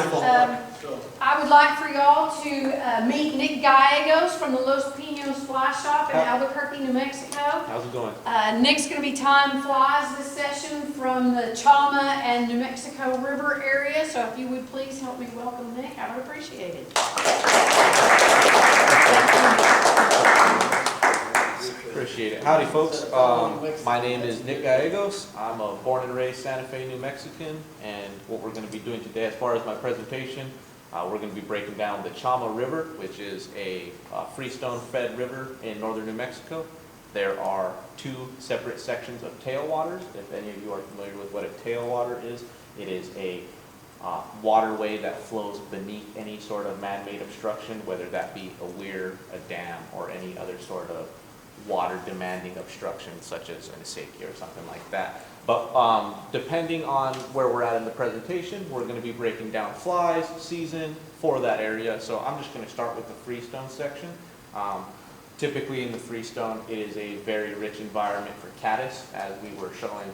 I would like for y'all to meet Nick Gallegos from the Los Pinos Fly Shop in Albuquerque, New Mexico. How's it going? Nick's going to be tying flies this session from the Chama and New Mexico River area. So if you would please help me welcome Nick, I would appreciate it. Appreciate it. Howdy, folks. My name is Nick Gallegos. I'm a born and raised Santa Fe, New Mexican, and what we're going to be doing today, as far as my presentation, we're going to be breaking down the Chama River, which is a freestone-fed river in northern New Mexico. There are two separate sections of tailwaters. If any of you are familiar with what a tailwater is, it is a waterway that flows beneath any sort of man-made obstruction, whether that be a weir, a dam, or any other sort of water-demanding obstruction, such as an acequia or something like that. But depending on where we're at in the presentation, we're going to be breaking down flies, season for that area. So I'm just going to start with the freestone section. Typically in the freestone, it is a very rich environment for caddis. As we were showing,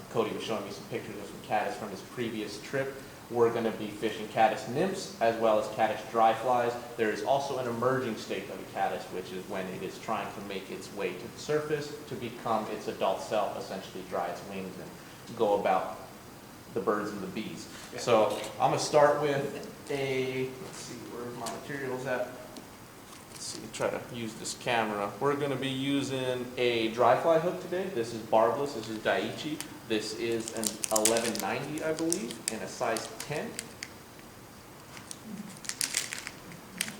Cody was showing me some pictures of some caddis from his previous trip. We're going to be fishing caddis nymphs as well as caddis dry flies. There is also an emerging state of a caddis, which is when it is trying to make its way to the surface to become its adult self, essentially dry its wings and go about the birds and the bees. So I'm going to start with let's see where my material's at. Let's see, try to use this camera. We're going to be using a dry fly hook today. This is barbless, this is Daiichi. This is an 1190, I believe, in a size 10.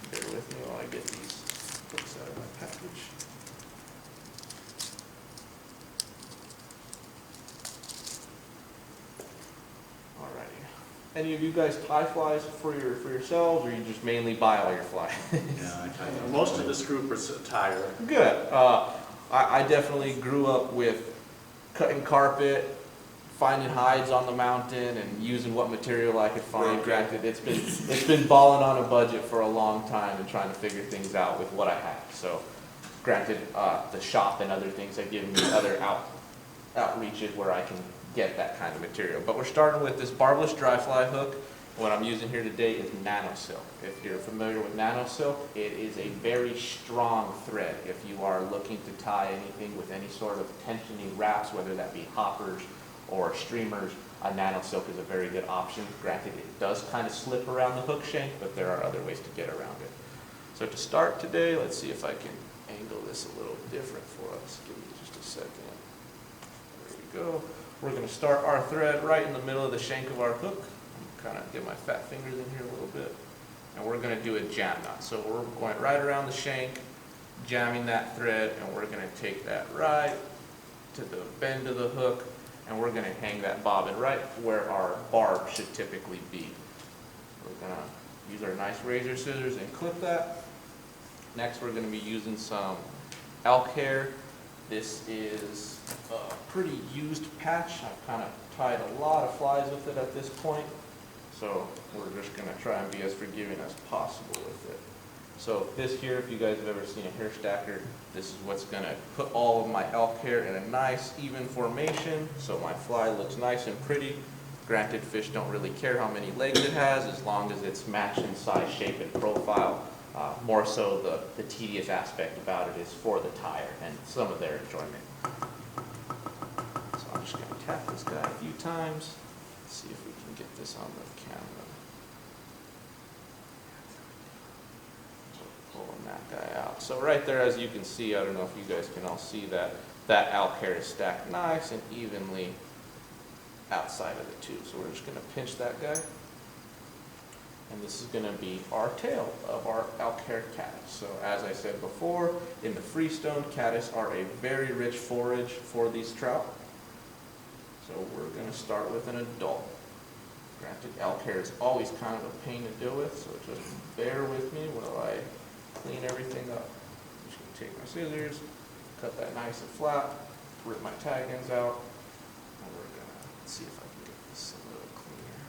Bear with me while I get these hooks out of my package. Alrighty. Any of you guys tie flies for yourselves, or you just mainly buy all your flies? Yeah, I tie them. Most of this group is tire. Good. I definitely grew up with cutting carpet, finding hides on the mountain, and using what material I could find. Granted, it's been balling on a budget for a long time and trying to figure things out with what I have. So, granted, the shop and other things have given me other outreaches where I can get that kind of material. But we're starting with this barbless dry fly hook. What I'm using here today is nano silk. If you're familiar with nano silk, it is a very strong thread. If you are looking to tie anything with any sort of tensioning wraps, whether that be hoppers or streamers, a nano silk is a very good option. Granted, it does kind of slip around the hook shank, but there are other ways to get around it. So to start today, let's see if I can angle this a little different for us. Give me just a second. There we go. We're going to start our thread right in the middle of the shank of our hook. Kind of get my fat fingers in here a little bit. And we're going to do a jam knot. So we're going right around the shank, jamming that thread, and we're going to take that right to the bend of the hook, and we're going to hang that bobbin right where our barb should typically be. We're going to use our nice razor scissors and clip that. Next, we're going to be using some elk hair. This is a pretty used patch. I've kind of tied a lot of flies with it at this point. So we're just going to try and be as forgiving as possible with it. So this here, if you guys have ever seen a hair stacker, this is what's going to put all of my elk hair in a nice even formation so my fly looks nice and pretty. Granted, fish don't really care how many legs it has as long as it's matched in size, shape, and profile. More so the tedious aspect about it is for the tire and some of their enjoyment. So I'm just going to tap this guy a few times. Let's see if we can get this on the camera. Pulling that guy out. So right there, as you can see, I don't know if you guys can all see that elk hair is stacked nice and evenly outside of the tube. So we're just going to pinch that guy. And this is going to be our tail of our elk hair caddis. So as I said before, in the freestone, caddis are a very rich forage for these trout. So we're going to start with an adult. Granted, elk hair is always kind of a pain to deal with, so just bear with me while I clean everything up. I'm just going to take my scissors, cut that nice and flat, rip my tag ends out, and we're going to see if I can get this a little cleaner.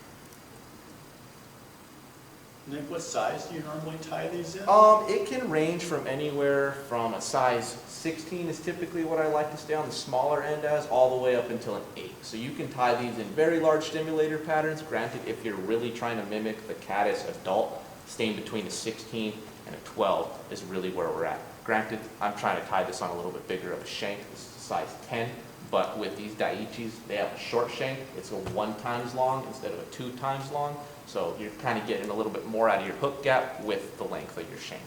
Nick, what size do you normally tie these in? It can range from anywhere from a size 16 is typically what I like to stay on the smaller end as, all the way up until an 8. So you can tie these in very large stimulator patterns. Granted, if you're really trying to mimic the caddis adult, staying between a 16 and a 12 is really where we're at. Granted, I'm trying to tie this on a little bit bigger of a shank. This is a size 10, but with these Daiichis, they have a short shank. It's a 1 times long instead of a 2 times long. So you're kind of getting a little bit more out of your hook gap with the length of your shank,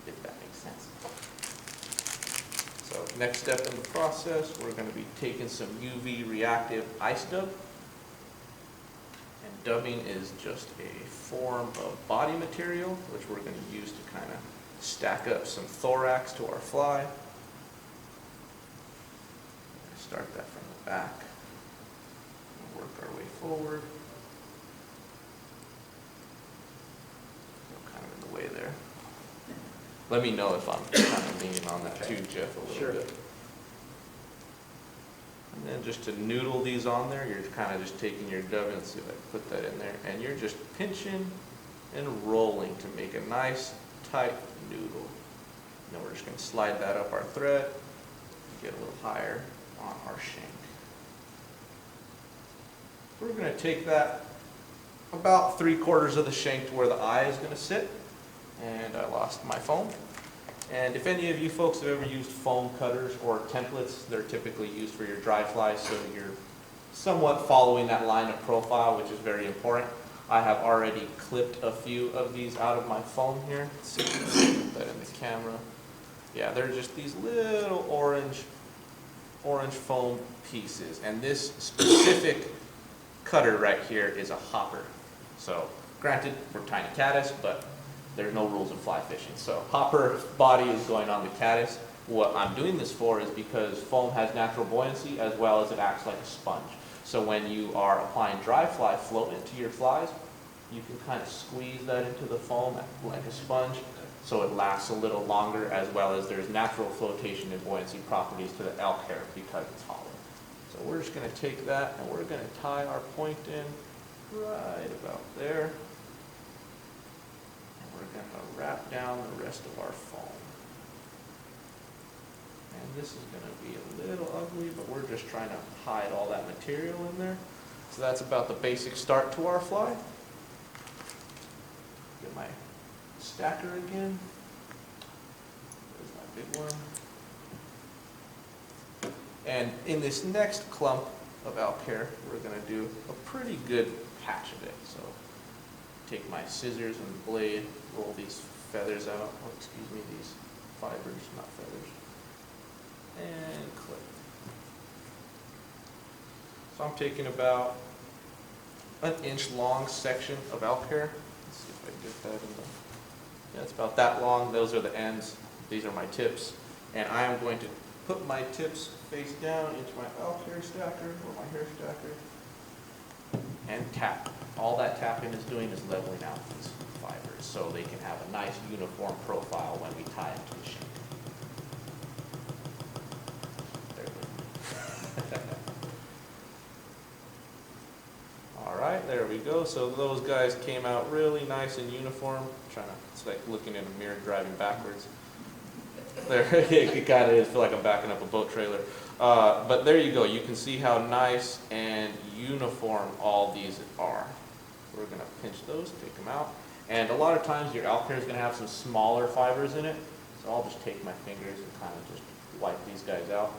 if that makes sense. So next step in the process, we're going to be taking some UV reactive ice dub. And dubbing is just a form of body material, which we're going to use to kind of stack up some thorax to our fly. Start that from the back. Work our way forward. Kind of in the way there. Let me know if I'm kind of leaning on that too, Jeff, a little bit. And then just to noodle these on there, you're kind of just taking your dub, and see if I can put that in there, and you're just pinching and rolling to make a nice tight noodle. And then we're just going to slide that up our thread, get a little higher on our shank. We're going to take that about 3/4 of the shank to where the eye is going to sit. And I lost my foam. And if any of you folks have ever used foam cutters or templates, they're typically used for your dry fly, so you're somewhat following that line of profile, which is very important. I have already clipped a few of these out of my foam here. Let's see if I can put that in the camera. Yeah, they're just these little orange foam pieces. And this specific cutter right here is a hopper. So granted, we're tying a caddis, but there's no rules in fly fishing. So hopper body is going on the caddis. What I'm doing this for is because foam has natural buoyancy as well as it acts like a sponge. So when you are applying dry fly float into your flies, you can kind of squeeze that into the foam like a sponge, so it lasts a little longer, as well as there's natural flotation and buoyancy properties to the elk hair because it's hollow. So we're just going to take that and we're going to tie our point in right about there. And we're going to wrap down the rest of our foam. And this is going to be a little ugly, but we're just trying to hide all that material in there. So that's about the basic start to our fly. Get my stacker again. There's my big one. And in this next clump of elk hair, we're going to do a pretty good patch of it. So take my scissors and blade, roll these feathers out. Oh, excuse me, these fibers, not feathers. And clip. So I'm taking about an inch long section of elk hair. Let's see if I can get that in the, yeah, it's about that long. Those are the ends. These are my tips. And I am going to put my tips face down into my elk hair stacker or my hair stacker and tap. All that tapping is doing is leveling out these fibers so they can have a nice uniform profile when we tie them to the shank. Alright, there we go. So those guys came out really nice and uniform. It's like looking in a mirror driving backwards. There, it kind of is, feel like I'm backing up a boat trailer. But there you go. You can see how nice and uniform all these are. We're going to pinch those, take them out. And a lot of times your elk hair is going to have some smaller fibers in it. So I'll just take my fingers and kind of just wipe these guys out.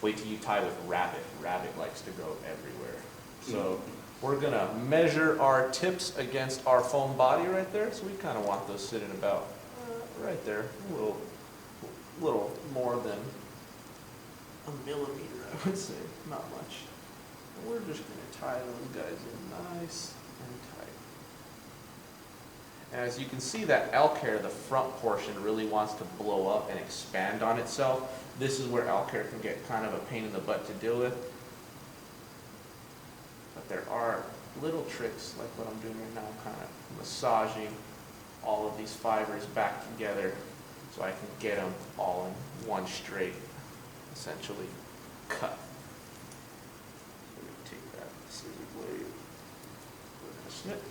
Wait till you tie with rabbit. Rabbit likes to go everywhere. So we're going to measure our tips against our foam body right there. So we kind of want those sitting about right there, a little more than a millimeter, I would say, not much. And we're just going to tie those guys in nice and tight. And as you can see, that elk hair, the front portion really wants to blow up and expand on itself. This is where elk hair can get kind of a pain in the butt to deal with. But there are little tricks like what I'm doing right now, kind of massaging all of these fibers back together so I can get them all in one straight, essentially, cut. So we take that scissor blade, snip.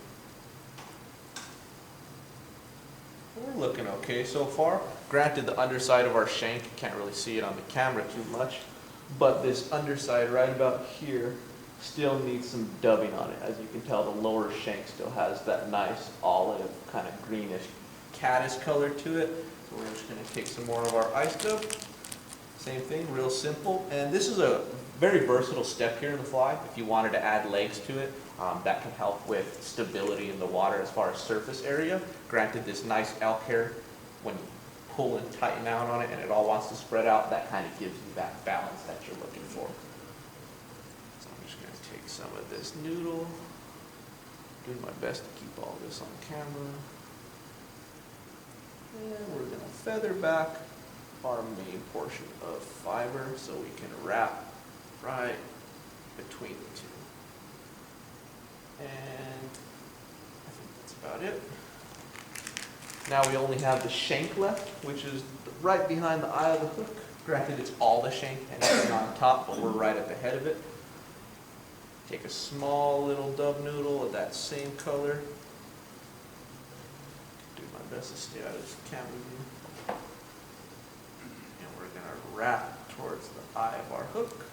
We're looking okay so far. Granted, the underside of our shank, you can't really see it on the camera too much, but this underside right about here still needs some dubbing on it. As you can tell, the lower shank still has that nice olive, kind of greenish caddis color to it. So we're just gonna take some more of our ice dub. Same thing, real simple. And this is a very versatile step here in the fly. If you wanted to add legs to it, that can help with stability in the water as far as surface area. Granted, this nice elk hair, when you pull and tighten out on it and it all wants to spread out, that kind of gives you that balance that you're looking for. So I'm just going to take some of this noodle, do my best to keep all this on camera. And we're going to feather back our main portion of fiber so we can wrap right between the two. And I think that's about it. Now we only have the shank left, which is right behind the eye of the hook. Granted, it's all the shank and it's on top, but we're right at the head of it. Take a small little dub noodle of that same color. Do my best to stay out of this camera view. And we're going to wrap towards the eye of our hook.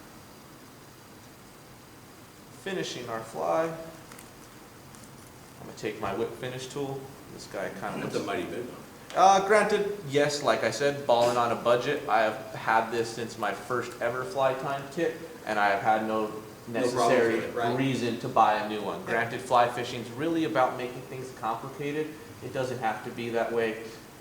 Finishing our fly. I'm going to take my whip finish tool. This guy kind of It's a mighty big one. Granted, yes, like I said, balling on a budget. I have had this since my first ever fly time kit, and I have had no necessary with it, right? reason to buy a new one. Granted, fly fishing is really about making things complicated. It doesn't have to be that way.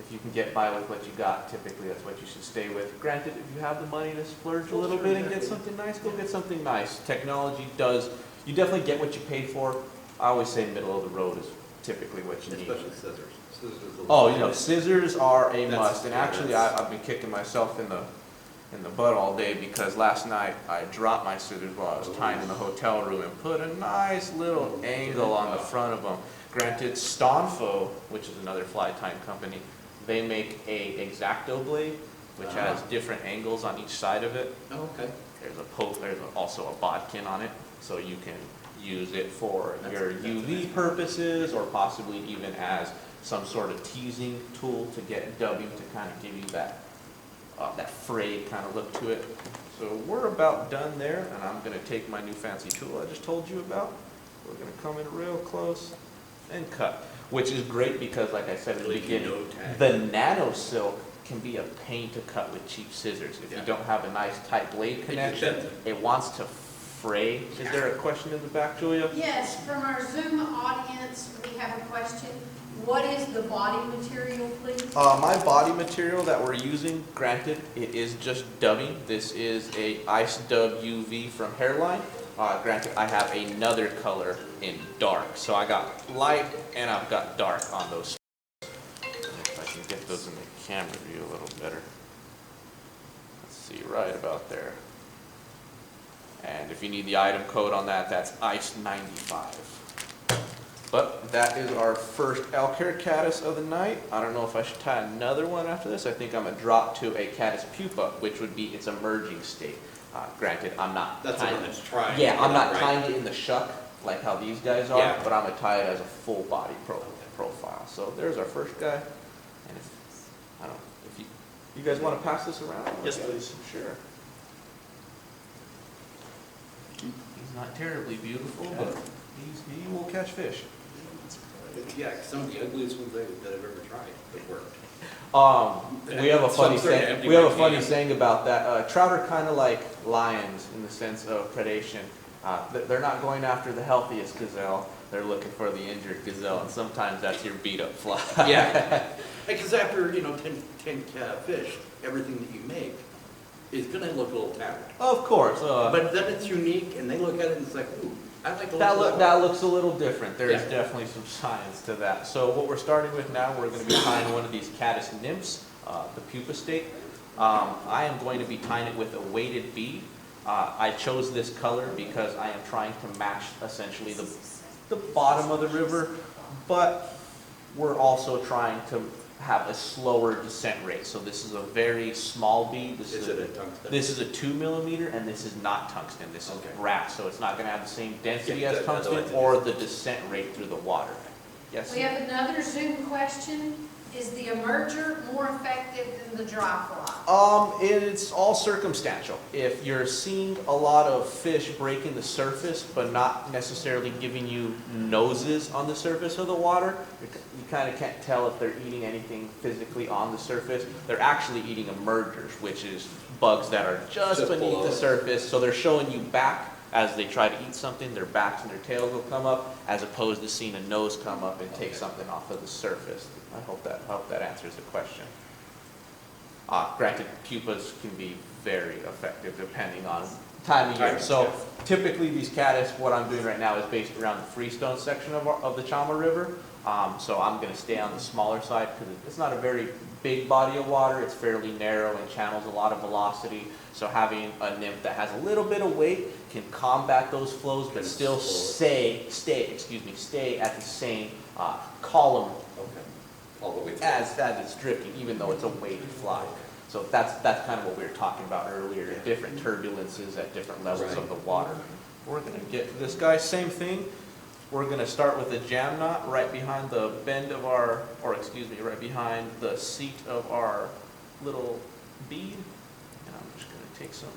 If you can get by with what you got, typically that's what you should stay with. Granted, if you have the money to splurge a little bit and get something nice, go get something nice. Technology does, you definitely get what you pay for. I always say middle of the road is typically what you need. Especially scissors. Scissors is a Oh, little- you know, scissors are a That's- must. And yeah, actually, that's- I've been kicking myself in the butt all day because last night I dropped my scissors while I was tying in the hotel room and put a nice little angle on the front of them. Granted, Stonfo, which is another fly tying company, they make a X-Acto blade, which has different angles on each side of it. Oh, okay. There's also a bodkin on it, so you can use it for your That's UV nice. purposes, or possibly even as some sort of teasing tool to get dubbing to kind of give you that that frayed kind of look to it. So we're about done there, and I'm going to take my new fancy tool I just told you about. We're going to come in real close and cut, which is great because, like I said at the Leaky beginning, no tag. the nano silk can be a pain to cut with cheap scissors. If you Yeah. don't have a nice tight blade connection, expensive. it wants to fray. Is there a question in the back, Julia? Yes, from our Zoom audience, we have a question. What is the body material, please? My body material that we're using, granted, it is just dubbing. This is a Ice Dub UV from Hairline. Granted, I have another color in dark. So I got light and I've got dark on those. If I can get those in the camera view a little better. Let's see, right about there. And if you need the item code on that, that's ICE95. But that is our first elk hair caddis of the night. I don't know if I should tie another one after this. I think I'm going to drop to a caddis pupa, which would be its emerging state. Granted, I'm not That's the tying one that's trying. Yeah, to I'm get not out, right? tying it in the shuck like how these guys are, Yeah. but I'm going to tie it as a full body profile. So there's our first guy. And if, I don't know, if you guys want to pass this around? Yes, please. Sure. He's not terribly beautiful, but he will catch fish. Yeah, some of the ugliest ones that I've ever tried, but worked. We have a funny Some sort of saying. empty We have a white funny can. saying about that. Trout are kind of like lions in the sense of predation. They're not going after the healthiest gazelle. They're looking for the injured gazelle, and sometimes that's your beat up fly. Yeah. Because after, 10 fish, everything that you make is gonna look a little tattered. Of course. But then it's unique, and they look at it and it's like, ooh, I like the look of that. That looks a little different. There is Yeah. definitely some science to that. So what we're starting with now, we're going to be tying one of these caddis nymphs, the pupa stake. I am going to be tying it with a weighted bead. I chose this color because I am trying to match essentially the bottom of the river, but we're also trying to have a slower descent rate. So this is a very small bead. Is it a tungsten? This is a 2 millimeter, and this is not tungsten. This is Okay. brass, so it's not going to have the same density Yeah, as otherwise tungsten it or is. the descent rate through the water. Yes? We have another Zoom question. Is the emerger more effective than the dry fly? It's all circumstantial. If you're seeing a lot of fish breaking the surface, but not necessarily giving you noses on the surface of the water, you kind of can't tell if they're eating anything physically on the surface. They're actually eating emergers, which is bugs that are just beneath below the it. surface. So they're showing you back as they try to eat something. Their backs and their tails will come up, as opposed to seeing a nose come up and take something off of the surface. I hope that answers the question. Granted, pupas can be very effective depending on time of year. So typically these caddis, what I'm doing right now is based around the freestone section of the Chama River. So I'm going to stay on the smaller side because it's not a very big body of water. It's fairly narrow and channels a lot of velocity. So having a nymph that has a little bit of weight can combat those flows, but still stay at the same column Okay, all the way through. as it's drifting, even though it's a weighted fly. So that's kind of what we were talking about earlier, different turbulences at different levels of the water. We're going to get to this guy, same thing. We're going to start with a jam knot right behind the bend of our, right behind the seat of our little bead. And I'm just going to take some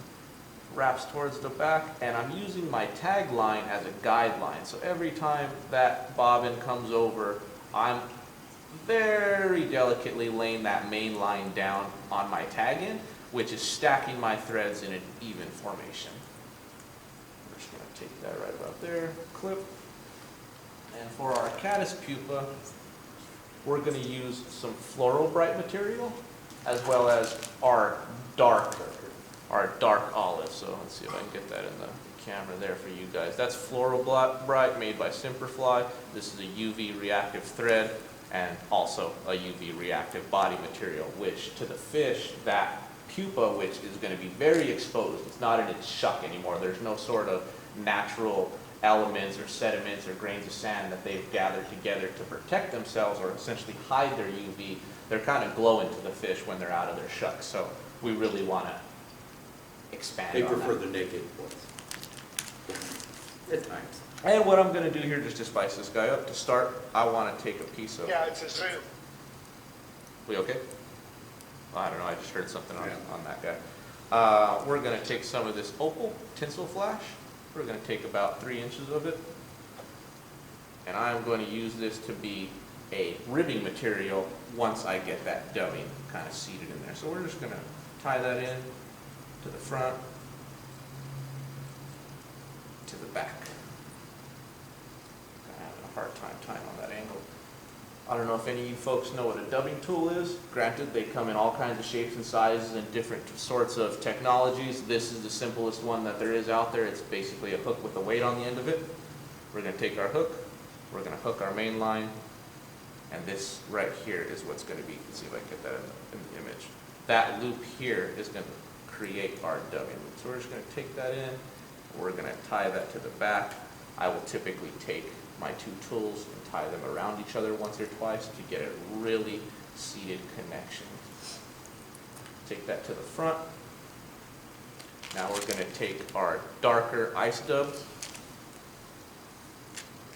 wraps towards the back, and I'm using my tag line as a guideline. So every time that bobbin comes over, I'm very delicately laying that main line down on my tag end, which is stacking my threads in an even formation. I'm just going to take that right about there, clip. And for our caddis pupa, we're going to use some floral bright material, as well as our dark olive. So let's see if I can get that in the camera there for you guys. That's floral bright made by Simperfly. This is a UV reactive thread and also a UV reactive body material, which to the fish, that pupa, which is going to be very exposed, it's not in its shuck anymore. There's no sort of natural elements or sediments or grains of sand that they've gathered together to protect themselves or essentially hide their UV. They're kind of glowing to the fish when they're out of their shuck. So we really want to expand They on prefer that. the naked ones. At times. And what I'm going to do here, just to spice this guy up, to start, I want to take a piece of... Yeah, it's a Zoom. We okay? I don't know, I just heard something on that guy. We're going to take some of this opal tinsel flash. We're going to take about 3 inches of it. And I'm going to use this to be a ribbing material once I get that dubbing kind of seated in there. So we're just going to tie that in to the front, to the back. I'm having a hard time tying on that angle. I don't know if any of you folks know what a dubbing tool is. Granted, they come in all kinds of shapes and sizes and different sorts of technologies. This is the simplest one that there is out there. It's basically a hook with a weight on the end of it. We're going to take our hook, we're going to hook our main line, and this right here is what's going to be, let's see if I can get that in the image. That loop here is going to create our dubbing loop. So we're just going to take that in, we're going to tie that to the back. I will typically take my 2 tools and tie them around each other once or twice to get a really seated connection. Take that to the front. Now we're going to take our darker ice dub.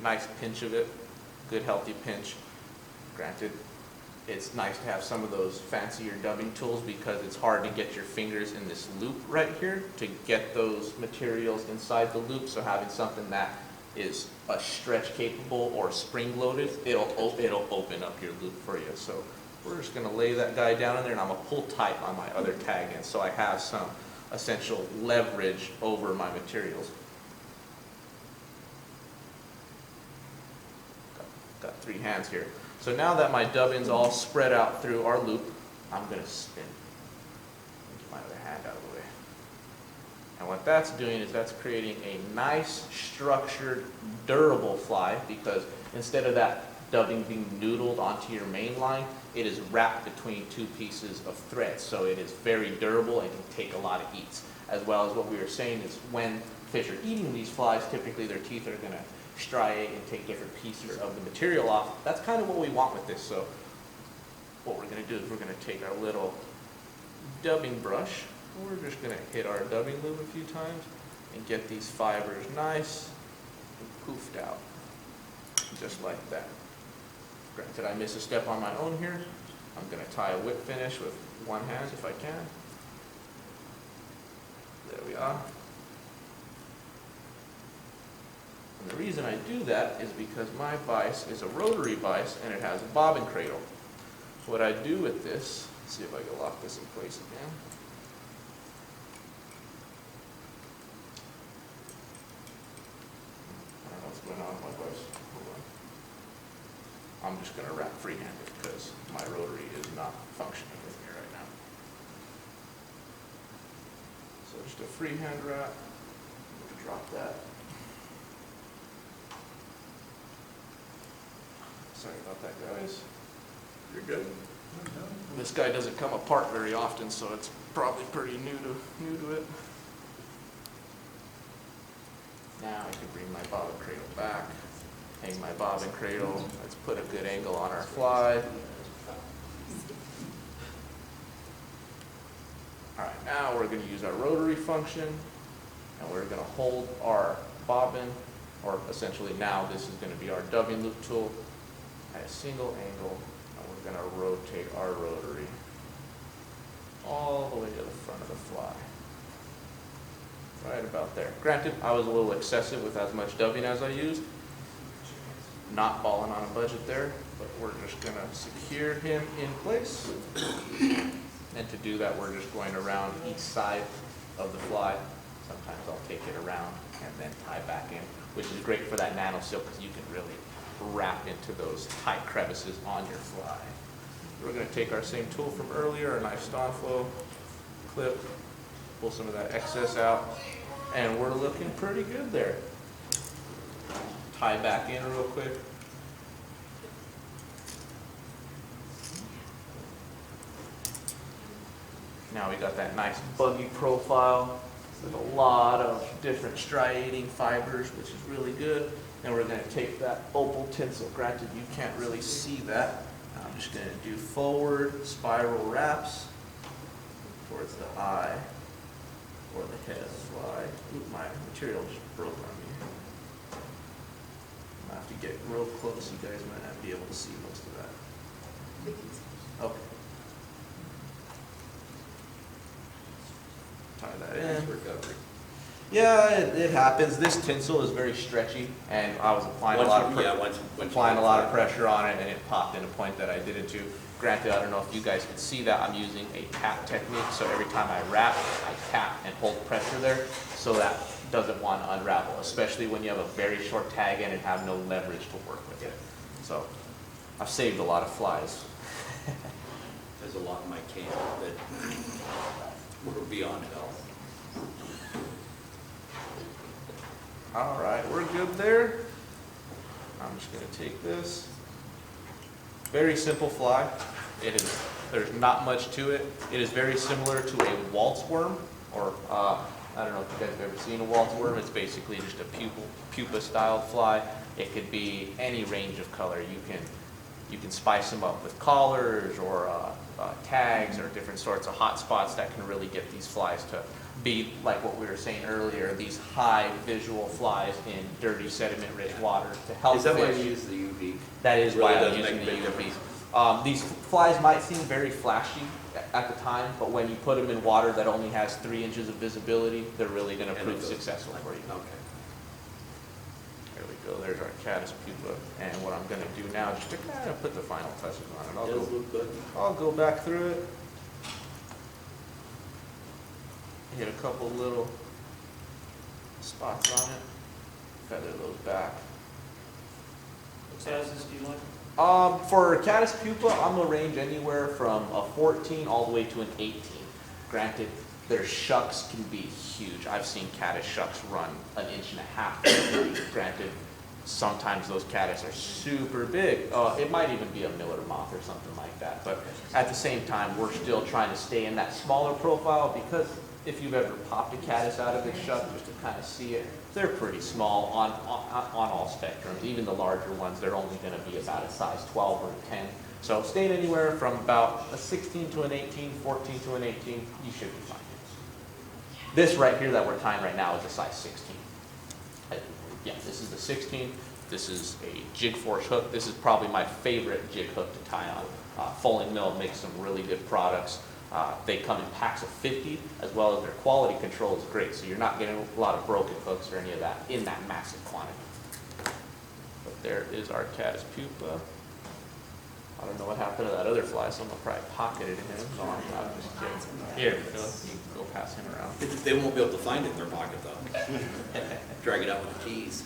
Nice pinch of it, good healthy pinch. Granted, it's nice to have some of those fancier dubbing tools because it's hard to get your fingers in this loop right here to get those materials inside the loop. So having something that is a stretch capable or spring loaded, it'll open up your loop for you. So we're just going to lay that guy down in there, and I'm going to pull tight on my other tag end so I have some essential leverage over my materials. Got 3 hands here. So now that my dubbin's all spread out through our loop, I'm going to spin. Get my other hand out of the way. And what that's doing is that's creating a nice, structured, durable fly, because instead of that dubbing being noodled onto your main line, it is wrapped between 2 pieces of thread. So it is very durable and can take a lot of eats. As well as what we were saying is when fish are eating these flies, typically their teeth are going to striate and take different pieces of the material off. That's kind of what we want with this. So what we're gonna do is we're gonna take our little dubbing brush, and we're just gonna hit our dubbing lube a few times and get these fibers nice and poofed out, just like that. Granted, I miss a step on my own here. I'm gonna tie a whip finish with one hand if I can. There we are. And the reason I do that is because my vise is a rotary vise and it has a bobbin cradle. What I do with this, let's see if I can lock this in place again. I don't know what's going on with my vise. Hold on. I'm just going to wrap freehand because my rotary is not functioning with me right now. So just a freehand wrap. Drop that. Sorry about that, guys. You're good. This guy doesn't come apart very often, so it's probably pretty new to it. Now I can bring my bobbin cradle back, hang my bobbin cradle. Let's put a good angle on our fly. All right, now we're going to use our rotary function, and we're going to hold our bobbin, or essentially now this is going to be our dubbing loop tool, at a single angle. We're going to rotate our rotary all the way to the front of the fly. Right about there. Granted, I was a little excessive with as much dubbing as I used. Not balling on a budget there, but we're just going to secure him in place. And to do that, we're just going around each side of the fly. Sometimes I'll take it around and then tie back in, which is great for that nano silk because you can really wrap into those tight crevices on your fly. We're going to take our same tool from earlier, our knife Stonflow clip, pull some of that excess out, and we're looking pretty good there. Tie back in real quick. Now we got that nice buggy profile with a lot of different striating fibers, which is really good. And we're going to take that opal tinsel. Granted, you can't really see that. I'm just going to do forward spiral wraps towards the eye or the head of the fly. Ooh, my material just broke on me. I have to get real close. You guys might not be able to see most of that. Okay. Tie that in. Recovery. Yeah, it happens. This tinsel is very stretchy, and I was applying a lot of pressure on it, and it popped in a point that I didn't do. Granted, I don't know if you guys can see that. I'm using a tap technique, so every time I wrap, I tap and hold pressure there, so that doesn't want to unravel, especially when you have a very short tag in and have no leverage to work with it. So I've saved a lot of flies. There's a lot in my camp that were beyond health. All right, we're good there. I'm just going to take this. Very simple fly. There's not much to it. It is very similar to a waltz worm, or I don't know if you guys have ever seen a waltz worm. It's basically just a pupa style fly. It could be any range of color. You can spice them up with collars or tags or different sorts of hot spots that can really get these flies to be like what we were saying earlier, these high visual flies in dirty sediment-rich water to help Is that why fish. you use the UV? That is Really why I'm doesn't using make the a big UV. difference. These flies might seem very flashy at the time, but when you put them in water that only has 3 inches of visibility, they're really going to prove successful for you. Okay. There we go. There's our caddis pupa. And what I'm going to do now, just to kind of put the final touches on it, Does look good. I'll go back through it. Hit a couple little spots on it. Feather those back. What sizes do you like? For caddis pupa, I'm gonna range anywhere from a 14 all the way to an 18. Granted, their shucks can be huge. I've seen caddis shucks run 1.5 inches. Granted, sometimes those caddis are super big. It might even be a miller moth or something like that. But at the same time, we're still trying to stay in that smaller profile because if you've ever popped a caddis out of its shuck just to kind of see it, they're pretty small on all spectrums. Even the larger ones, they're only going to be about a size 12 or 10. So staying anywhere from about a 16 to an 18, 14 to an 18, you should be fine. This right here that we're tying right now is a size 16. Yeah, this is the 16. This is a jig force hook. This is probably my favorite jig hook to tie on. Foaling Mill makes some really good products. They come in packs of 50, as well as their quality control is great. So you're not getting a lot of broken hooks or any of that in that massive quantity. But there is our caddis pupa. I don't know what happened to that other fly. Someone probably pocketed him. No, I'm just kidding. Here, Phil, you can go pass him around. They won't be able to find it in their pocket though. Drag it out with the keys.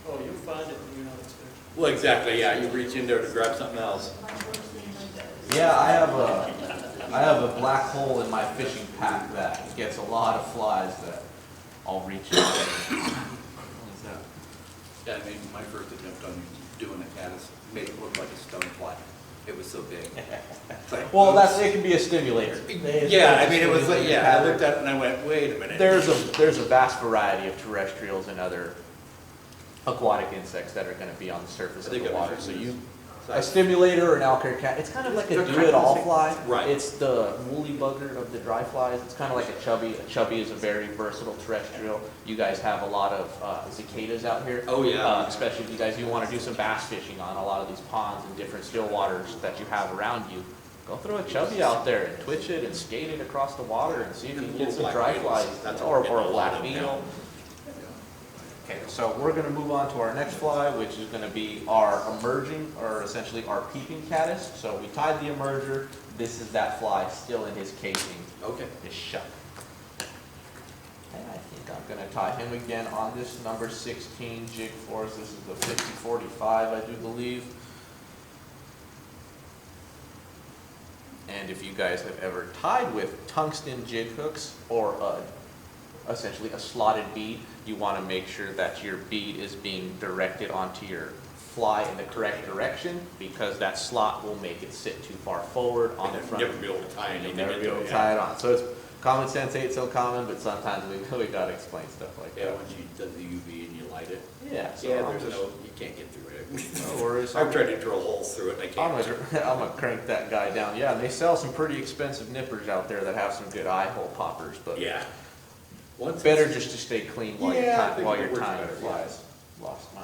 Oh, you'll find it when you're not expecting. Well, exactly, yeah, you reach in there to grab something else. Yeah, I have a black hole in my fishing pack that gets a lot of flies that I'll reach in. Yeah, I mean, my first attempt on doing a caddis made it look like a stone fly. It was so big. It's like, Well, it can be a stimulator. yeah, I mean, it was like, yeah, I looked at it and I went, wait a minute. There's a vast variety of terrestrials and other aquatic insects that are going to be on the surface of the water. So a stimulator or an alligator cat, it's kind of like a do-it-all fly. Right. It's the woolly bugger of the dry flies. It's kind of like a chubby. A chubby is a very versatile terrestrial. You guys have a lot of cicadas out here. Oh, yeah. Especially if you guys want to do some bass fishing on a lot of these ponds and different still waters that you have around you. Go throw a chubby out there and twitch it and skate it across the water and see if you can get some dry flies. Or a black beetle. Okay, so we're going to move on to our next fly, which is going to be our emerging, or essentially our peeping caddis. So we tied the emerger. This is that fly still in his casing, Okay. his shuck. And I think I'm going to tie him again on this number 16 jig force. This is the 5045, I do believe. And if you guys have ever tied with tungsten jig hooks or essentially a slotted bead, you want to make sure that your bead is being directed onto your fly in the correct direction, because that slot will make it sit too far forward on the front. Never be able to tie You'll anything. never be able to tie it on. So it's common sense ain't so common, but sometimes we gotta explain stuff like Yeah, that. once you do the UV and you light it. Yeah, so Yeah, I'll there's just, you can't get through it. no worries. I've tried to drill holes through it and I I'm can't. gonna crank that guy down. Yeah, and they sell some pretty expensive nippers out there that have some good eye hole poppers, but Yeah. Once better it's- just to stay clean while Yeah, I you're think while it you're works tying better, flies. Lost my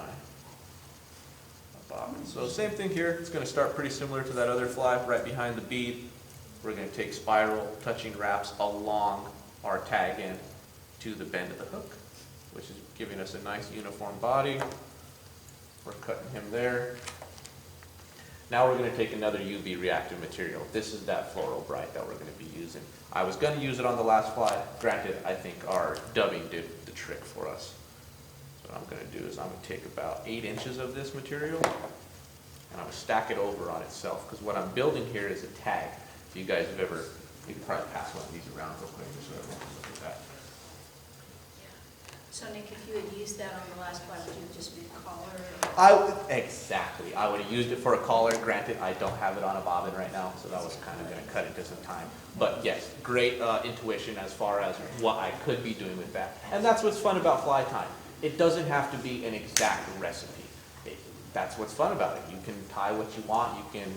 bobbin. So same thing here. It's going to start pretty similar to that other fly right behind the bead. We're going to take spiral touching wraps along our tag end to the bend of the hook, which is giving us a nice uniform body. We're cutting him there. Now we're going to take another UV reactive material. This is that Floral Bright that we're going to be using. I was going to use it on the last fly. Granted, I think our dubbing did the trick for us. So what I'm going to do is I'm going to take about 8 inches of this material and I'm going to stack it over on itself, because what I'm building here is a tag. If you guys have ever, you can probably pass one of these around real quick just so everyone can look at that. So Nick, if you had used that on the last one, would you just be the collar? Exactly. I would have used it for a collar. Granted, I don't have it on a bobbin right now, so that was kind of going to cut into some time. But yes, great intuition as far as what I could be doing with that. And that's what's fun about fly tying. It doesn't have to be an exact recipe. That's what's fun about it. You can tie what you want. You can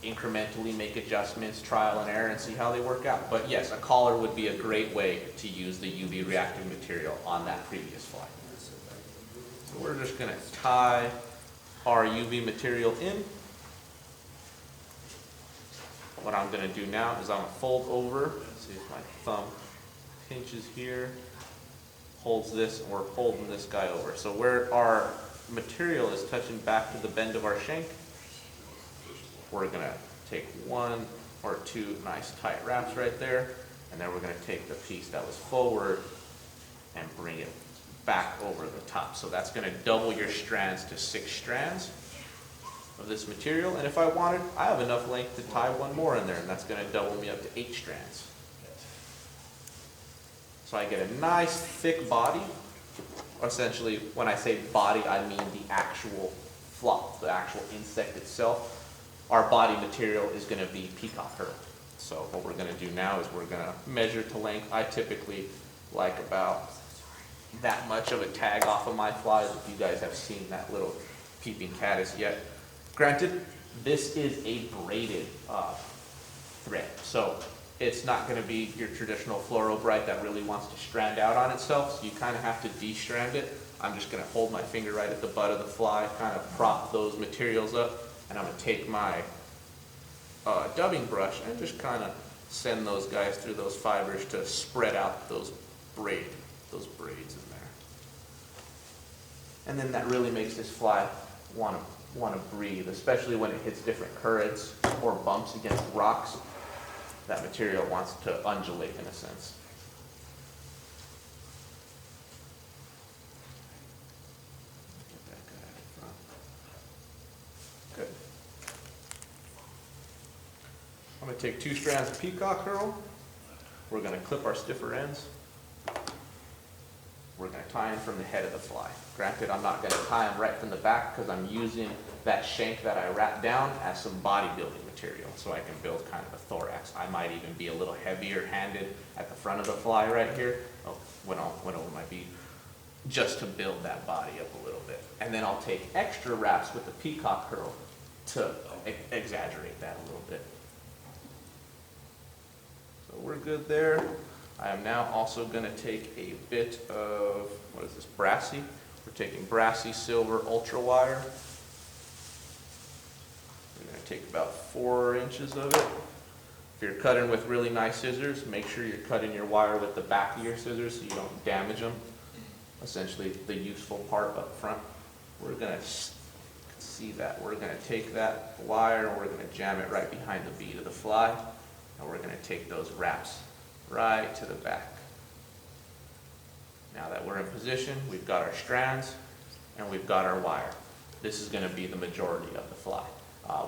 incrementally make adjustments, trial and error, and see how they work out. But yes, a collar would be a great way to use the UV reactive material on that previous fly. So we're just going to tie our UV material in. What I'm going to do now is I'm going to fold over. Let's see if my thumb pinches here, holds this, and we're folding this guy over. So where our material is touching back to the bend of our shank, we're going to take 1 or 2 nice tight wraps right there, and then we're going to take the piece that was forward and bring it back over the top. So that's going to double your strands to 6 strands of this material, and if I wanted, I have enough length to tie 1 more in there, and that's going to double me up to 8 strands. So I get a nice thick body. Essentially, when I say body, I mean the actual flop, the actual insect itself. Our body material is going to be peacock herb. So what we're going to do now is we're going to measure to length. I typically like about that much of a tag off of my flies, if you guys have seen that little peeping caddis yet. Granted, This is a braided thread, so it's not going to be your traditional fluoro bright that really wants to strand out on itself, so you kind of have to de-strand it. I'm just going to hold my finger right at the butt of the fly, kind of prop those materials up, and I'm going to take my dubbing brush and just kind of send those guys through those fibers to spread out those braids in there. And then that really makes this fly want to breathe, especially when it hits different currents or bumps against rocks. That material wants to undulate in a sense. Get that guy out in front. Good. I'm going to take 2 strands of peacock herl. We're going to clip our stiffer ends. We're going to tie in from the head of the fly. Granted, I'm not going to tie them right from the back because I'm using that shank that I wrap down as some bodybuilding material, so I can build kind of a thorax. I might even be a little heavier handed at the front of the fly right here. Went over my bead, just to build that body up a little bit. And then I'll take extra wraps with the peacock herl to exaggerate that a little bit. So we're good there. I am now also going to take a bit of, what is this, brassy? We're taking brassy silver ultra wire. We're going to take about 4 inches of it. If you're cutting with really nice scissors, make sure you're cutting your wire with the back of your scissors so you don't damage them. Essentially the useful part up front. We're going to see that. We're going to take that wire and we're going to jam it right behind the bead of the fly. And we're going to take those wraps right to the back. Now that we're in position, we've got our strands and we've got our wire. This is going to be the majority of the fly.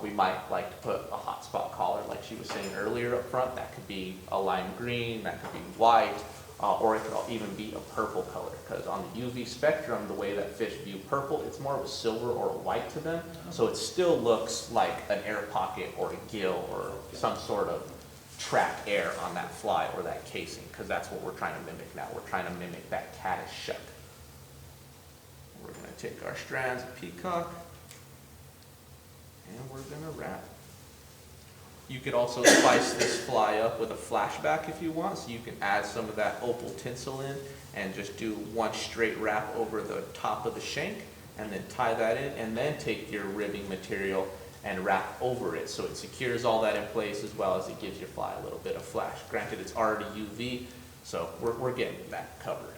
We might like to put a hot spot collar like she was saying earlier up front. That could be a lime green, that could be white, or it could even be a purple color, because on the UV spectrum, the way that fish view purple, it's more of a silver or a white to them. So it still looks like an air pocket or a gill or some sort of track air on that fly or that casing, because that's what we're trying to mimic now. We're trying to mimic that caddis shuck. We're going to take our strands of peacock and we're going to wrap. You could also spice this fly up with a flashback if you want, so you can add some of that opal tinsel in and just do 1 straight wrap over the top of the shank and then tie that in, and then take your ribbing material and wrap over it so it secures all that in place, as well as it gives your fly a little bit of flash. Granted, it's already UV, so we're getting that covered.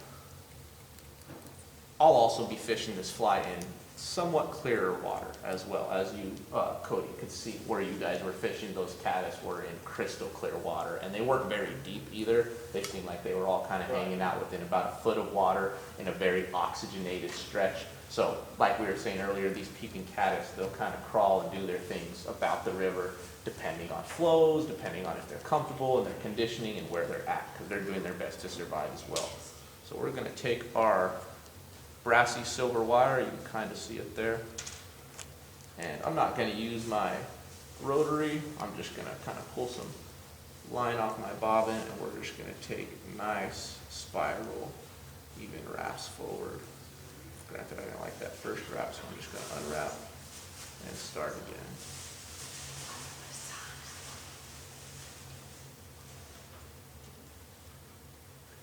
I'll also be fishing this fly in somewhat clearer water as well. As you, Cody, could see where you guys were fishing, those caddis were in crystal clear water, and they weren't very deep either. They seemed like they were all kind of hanging out within about a foot of water in a very oxygenated stretch. So, like we were saying earlier, these peeping caddis, they'll kind of crawl and do their things about the river, depending on flows, depending on if they're comfortable and their conditioning and where they're at, because they're doing their best to survive as well. So we're going to take our brassy silver wire, you can kind of see it there. And I'm not going to use my rotary, I'm just going to kind of pull some line off my bobbin, and we're just going to take nice spiral, even wraps forward. Granted, I didn't like that first wrap, so I'm just going to unwrap and start again.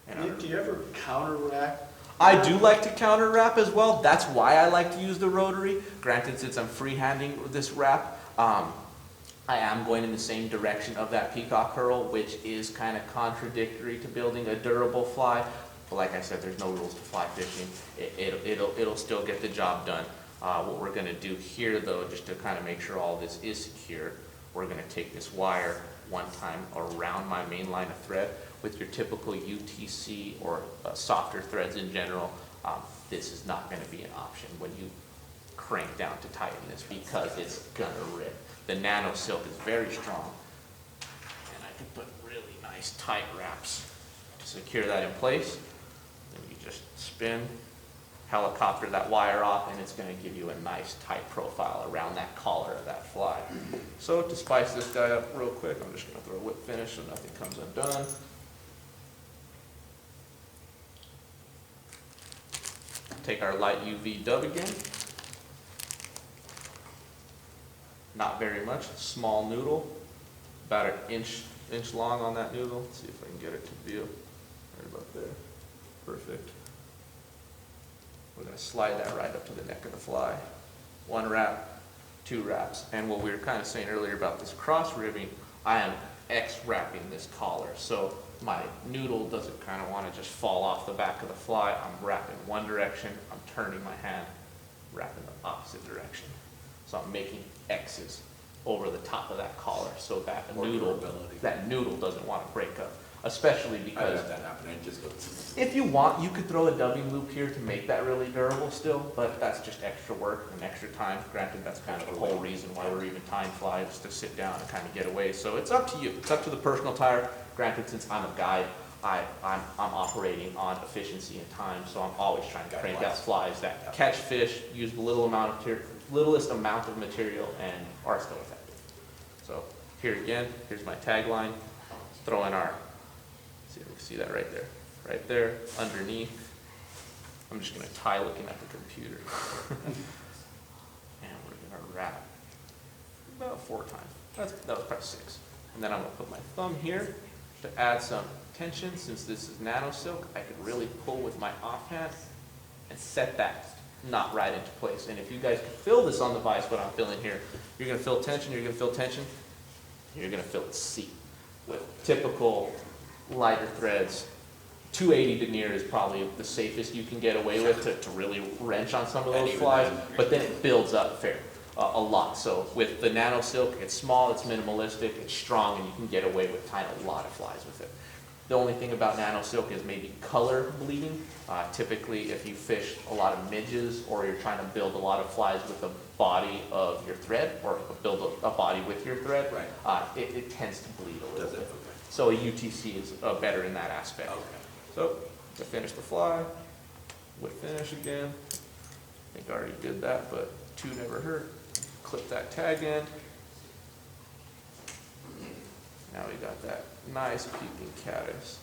And Do you ever counter rack? I do like to counter wrap as well. That's why I like to use the rotary. Granted, since I'm freehanding this wrap, I am going in the same direction of that peacock herl, which is kind of contradictory to building a durable fly. But like I said, there's no rules to fly fishing. It'll still get the job done. What we're going to do here, though, just to kind of make sure all this is secure, we're going to take this wire one time around my main line of thread. With your typical UTC or softer threads in general, this is not going to be an option when you crank down to tighten this, because it's going to rip. The nano silk is very strong, and I can put really nice tight wraps to secure that in place. Then you just spin, helicopter that wire off, and it's going to give you a nice tight profile around that collar of that fly. So to spice this guy up real quick, I'm just going to throw a whip finish so nothing comes undone. Take our light UV dub again. not very much, small noodle, about an inch long on that noodle. Let's see if I can get it to view. Right about there. Perfect. We're gonna slide that right up to the neck of the fly. 1 wrap, 2 wraps. And what we were kind of saying earlier about this cross ribbing, I am X-wrapping this collar. So my noodle doesn't kind of want to just fall off the back of the fly. I'm wrapping one direction, I'm turning my hand, wrapping the opposite direction. So I'm making X's over the top of that collar so that More durability. that noodle doesn't want to break up. Especially I because had that happen, it just goes. if you want, you could throw a W loop here to make that really durable still, but that's just extra work and extra time. Granted, that's kind of the whole reason why we're even tying flies, to sit down and kind of get away. So it's up to you. It's up to the personal tyer. Granted, since I'm a guide, I'm operating on efficiency and time, so I'm always trying to crank out flies that catch fish, use the littlest amount of material, and are still effective. So here again, here's my tagline. Throw in our, see if we can see that right there, underneath. I'm just gonna tie looking at the computer. And we're gonna wrap about 4 times. That was probably 6. And then I'm gonna put my thumb here to add some tension. Since this is nano silk, I could really pull with my offhand and set that knot right into place. And if you guys can feel this on the vise, what I'm feeling here, you're gonna feel tension, you're gonna feel tension, you're gonna feel it seep. With typical lighter threads, 280 denier is probably the safest you can get away with to really wrench on some of those flies, but then it builds up a lot. So with the nano silk, it's small, it's minimalistic, it's strong, and you can get away with tying a lot of flies with it. The only thing about nano silk is maybe color bleeding. Typically, if you fish a lot of midges or you're trying to build a lot of flies with the body of your thread, or build a body with your thread, Right. It tends to bleed a little Does it? bit. Okay. So a UTC is better in that aspect. Okay. So to finish the fly, whip finish again. I think I already did that, but 2 never hurt. Clip that tag in. Now we got that nice peeping caddis.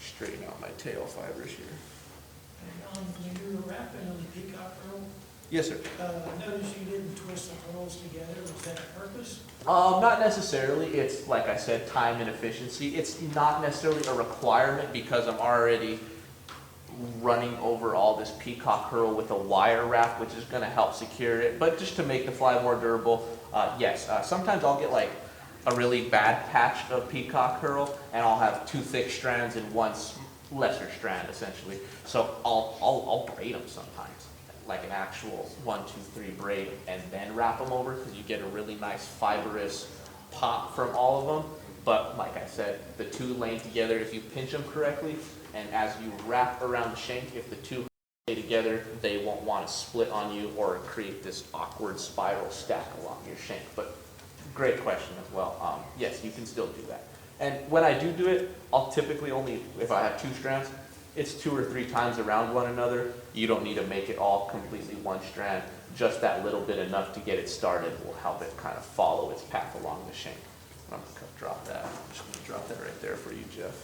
Straighten out my tail fibers here. And when you were wrapping on the peacock pearl, Yes, sir. notice you didn't twist the pearls together. Was that a purpose? Not necessarily. It's, like I said, time and efficiency. It's not necessarily a requirement because I'm already running over all this peacock herl with a wire wrap, which is going to help secure it. But just to make the fly more durable, yes. Sometimes I'll get like a really bad patch of peacock herl, and I'll have 2 thick strands and 1 lesser strand, essentially. So I'll braid them sometimes, like an actual 1, 2, 3 braid, and then wrap them over, because you get a really nice fibrous pop from all of them. But like I said, the 2 laying together, if you pinch them correctly, and as you wrap around the shank, if the 2 lay together, they won't want to split on you or create this awkward spiral stack along your shank. But great question as well. Yes, you can still do that. And when I do it, I'll typically only, if I have 2 strands, it's 2 or 3 times around one another. You don't need to make it all completely 1 strand. Just that little bit enough to get it started will help it kind of follow its path along the shank. I'm going to drop that. I'm just going to drop that right there for you, Jeff.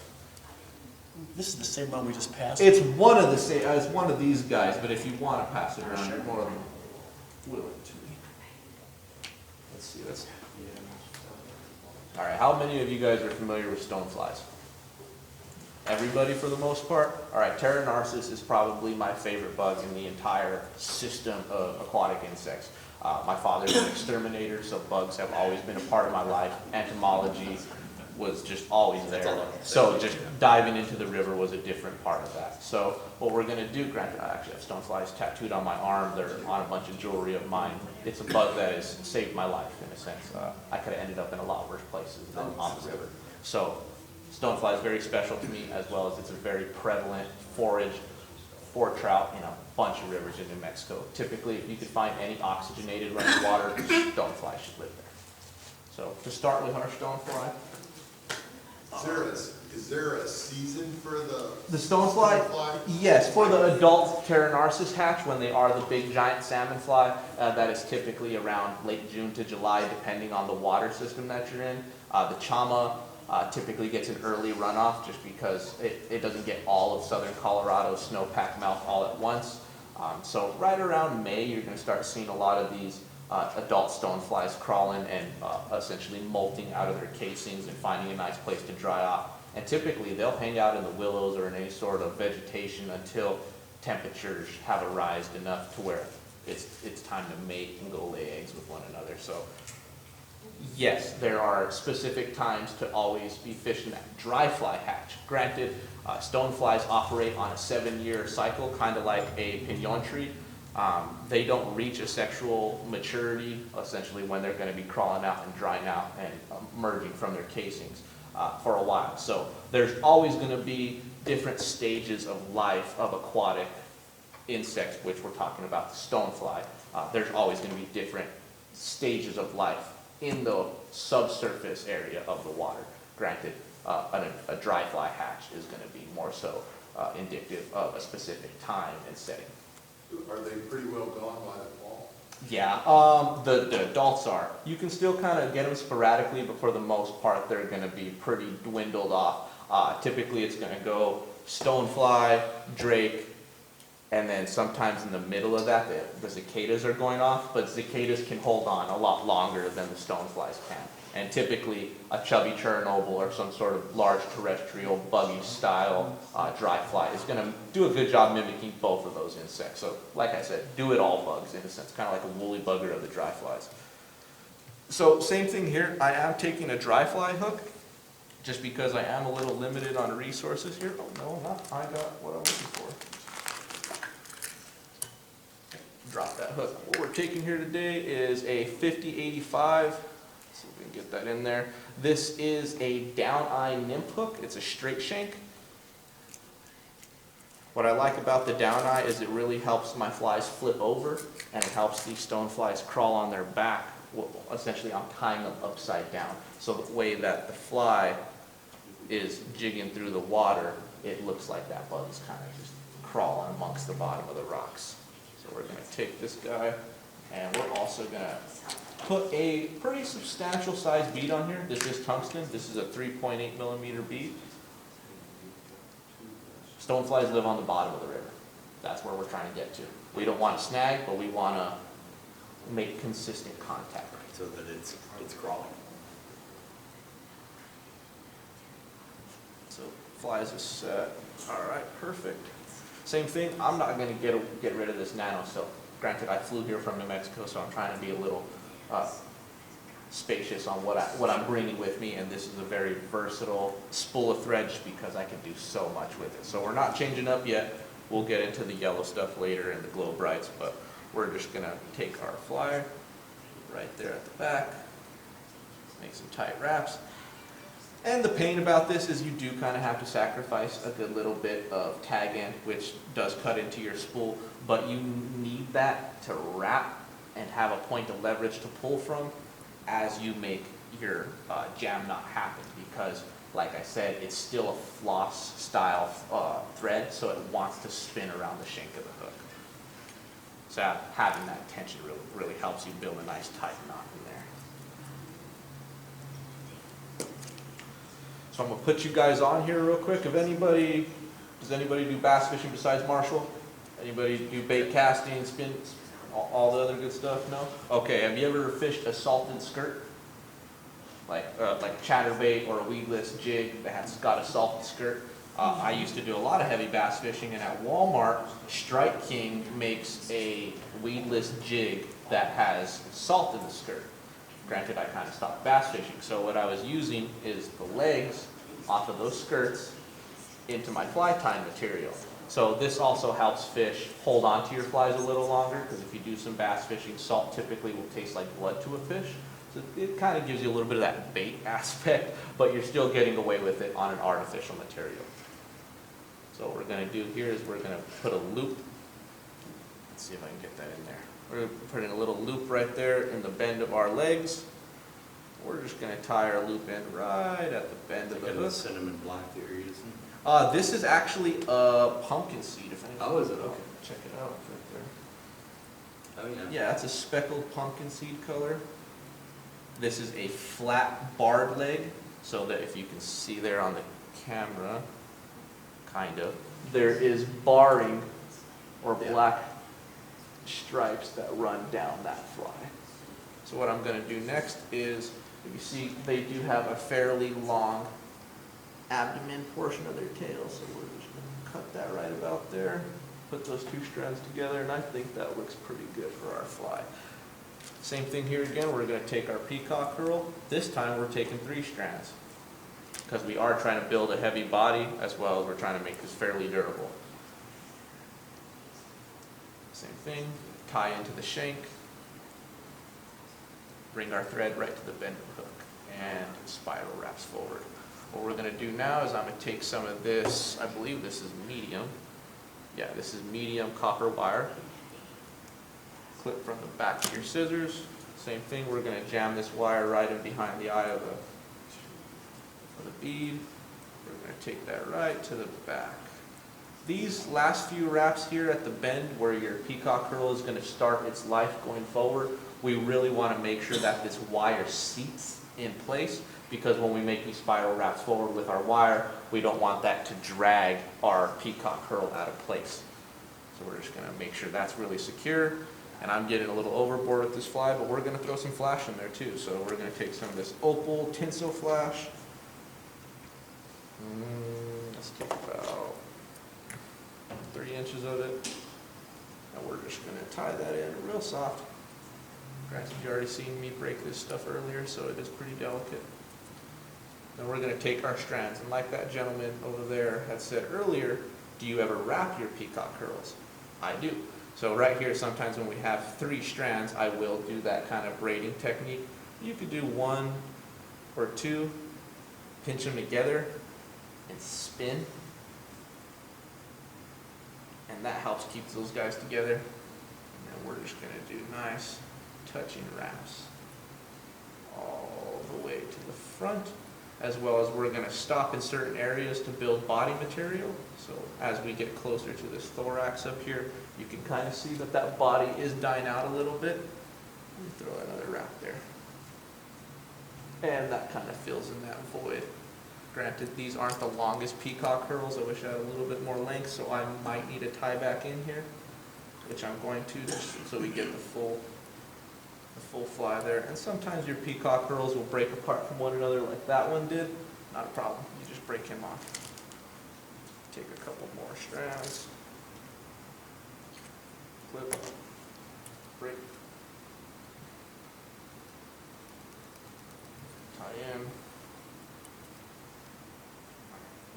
This is the same one we just passed. It's one of the same, it's one of these guys, but if you want to pass it around, you're more than willing to. Let's see, all right, how many of you guys are familiar with stoneflies? Everybody for the most part? All right, Terra narcissus is probably my favorite bug in the entire system of aquatic insects. My father's an exterminator, so bugs have always been a part of my life. Entomology was just always there. So just diving into the river was a different part of that. So what we're gonna do, granted I actually have stoneflies tattooed on my arm, they're on a bunch of jewelry of mine. It's a bug that has saved my life in a sense. I could have ended up in a lot worse places than on the river. So stonefly is very special to me, as well as it's a very prevalent forage for trout in a bunch of rivers in New Mexico. Typically, if you could find any oxygenated running water, stonefly should live there. So to start with our stonefly, Is there a season for the stonefly, stonefly? yes, for the adult Terra narcissus hatch, when they are the big giant salmon fly, that is typically around late June to July, depending on the water system that you're in. The chama typically gets an early runoff just because it doesn't get all of southern Colorado's snowpack melt all at once. So right around May, you're going to start seeing a lot of these adult stoneflies crawling and essentially molting out of their casings and finding a nice place to dry off. And typically they'll hang out in the willows or in any sort of vegetation until temperatures have arisen enough to where it's time to mate and go lay eggs with one another. So yes, there are specific times to always be fishing that dry fly hatch. Granted, stoneflies operate on a 7-year cycle, kind of like a pinon tree. They don't reach a sexual maturity, essentially, when they're going to be crawling out and drying out and emerging from their casings for a while. So there's always going to be different stages of life of aquatic insects, which we're talking about the stonefly. There's always going to be different stages of life in the subsurface area of the water. Granted, a dry fly hatch is going to be more so indicative of a specific time and setting. Are they pretty well gone by the fall? Yeah, the adults are. You can still kind of get them sporadically, but for the most part, they're going to be pretty dwindled off. Typically, it's going to go stonefly, drake, and then sometimes in the middle of that, the cicadas are going off, but cicadas can hold on a lot longer than the stoneflies can. And typically, a chubby Chernobyl or some sort of large terrestrial buggy style dry fly is going to do a good job mimicking both of those insects. So, like I said, do it all bugs in a sense, kind of like a woolly bugger of the dry flies. So, same thing here. I am taking a dry fly hook, just because I am a little limited on resources here. Oh no, not I got what I'm looking for. Drop that hook. What we're taking here today is a 5085. See if we can get that in there. This is a down eye nymph hook. It's a straight shank. What I like about the down eye is it really helps my flies flip over, and it helps these stone flies crawl on their back. Well, essentially, I'm tying them upside down. So the way that the fly is jigging through the water, it looks like that bug is kind of just crawling amongst the bottom of the rocks. So we're going to take this guy, and we're also going to put a pretty substantial size bead on here. This is tungsten. This is a 3.8 millimeter bead. Stoneflies live on the bottom of the river. That's where we're trying to get to. We don't want to snag, but we want to make consistent contact. So that it's crawling. So flies is set. All right, perfect. Same thing, I'm not going to get rid of this nano silk. Granted, I flew here from New Mexico, so I'm trying to be a little spacious on what I'm bringing with me, and this is a very versatile spool of thread just because I can do so much with it. So we're not changing up yet. We'll get into the yellow stuff later and the glow brights, but we're just going to take our flyer right there at the back, make some tight wraps. And the pain about this is you do kind of have to sacrifice a good little bit of tag end, which does cut into your spool, but you need that to wrap and have a point of leverage to pull from as you make your jam knot happen, because like I said, it's still a floss style thread, so it wants to spin around the shank of the hook. So having that tension really helps you build a nice tight knot in there. So I'm going to put you guys on here real quick. Does anybody do bass fishing besides Marshall? Anybody do bait casting, spin, all the other good stuff? No? Okay, have you ever fished a salted skirt? Like chatterbait or a weedless jig that has got a salted skirt? I used to do a lot of heavy bass fishing, and at Walmart, Strike King makes a weedless jig that has salt in the skirt. Granted, I kind of stopped bass fishing, so what I was using is the legs off of those skirts into my fly tying material. So this also helps fish hold on to your flies a little longer, because if you do some bass fishing, salt typically will taste like blood to a fish. So it kind of gives you a little bit of that bait aspect, but you're still getting away with it on an artificial material. So what we're going to do here is we're going to put a loop. Let's see if I can get that in there. We're going to put in a little loop right there in the bend of our legs. We're just going to tie our loop in right at the bend of the hook. Cinnamon black that you're using? This is actually a pumpkin seed. If anyone Oh, is it? Okay. Check it out right there. Oh, yeah. Yeah, that's a speckled pumpkin seed color. This is a flat barred leg, so that if you can see there on the camera, kind of, there is barring or black stripes that run down that fly. So what I'm gonna do next is, if you see, they do have a fairly long abdomen portion of their tail, so we're just gonna cut that right about there, put those two strands together, and I think that looks pretty good for our fly. Same thing here again, we're gonna take our peacock curl. This time we're taking 3 strands, because we are trying to build a heavy body as well as we're trying to make this fairly durable. Same thing, tie into the shank, bring our thread right to the bend of the hook, and spiral wraps forward. What we're gonna do now is I'm gonna take some of this, I believe this is medium. Yeah, this is medium copper wire. Clip from the back of your scissors. Same thing, we're gonna jam this wire right in behind the eye of the bead. We're gonna take that right to the back. These last few wraps here at the bend where your peacock curl is gonna start its life going forward, we really wanna make sure that this wire seats in place, because when we make these spiral wraps forward with our wire, we don't want that to drag our peacock curl out of place. So we're just gonna make sure that's really secure. And I'm getting a little overboard with this fly, but we're gonna throw some flash in there too. So we're gonna take some of this opal tinsel flash. Let's take about 3 inches of it. And we're just gonna tie that in real soft. Granted, you already seen me break this stuff earlier, so it is pretty delicate. Then we're gonna take our strands, and like that gentleman over there had said earlier, do you ever wrap your peacock curls? I do. So right here, sometimes when we have 3 strands, I will do that kind of braiding technique. You could do 1 or 2, pinch them together, and spin. And that helps keep those guys together. And then we're just gonna do nice touching wraps all the way to the front, as well as we're gonna stop in certain areas to build body material. So as we get closer to this thorax up here, you can kind of see that that body is dying out a little bit. Let me throw another wrap there. And that kind of fills in that void. Granted, these aren't the longest peacock curls. I wish I had a little bit more length, so I might need a tie back in here, which I'm going to, just so we get the full fly there. And sometimes your peacock curls will break apart from one another like that one did. Not a problem, you just break him off. Take a couple more strands, clip, break, tie in.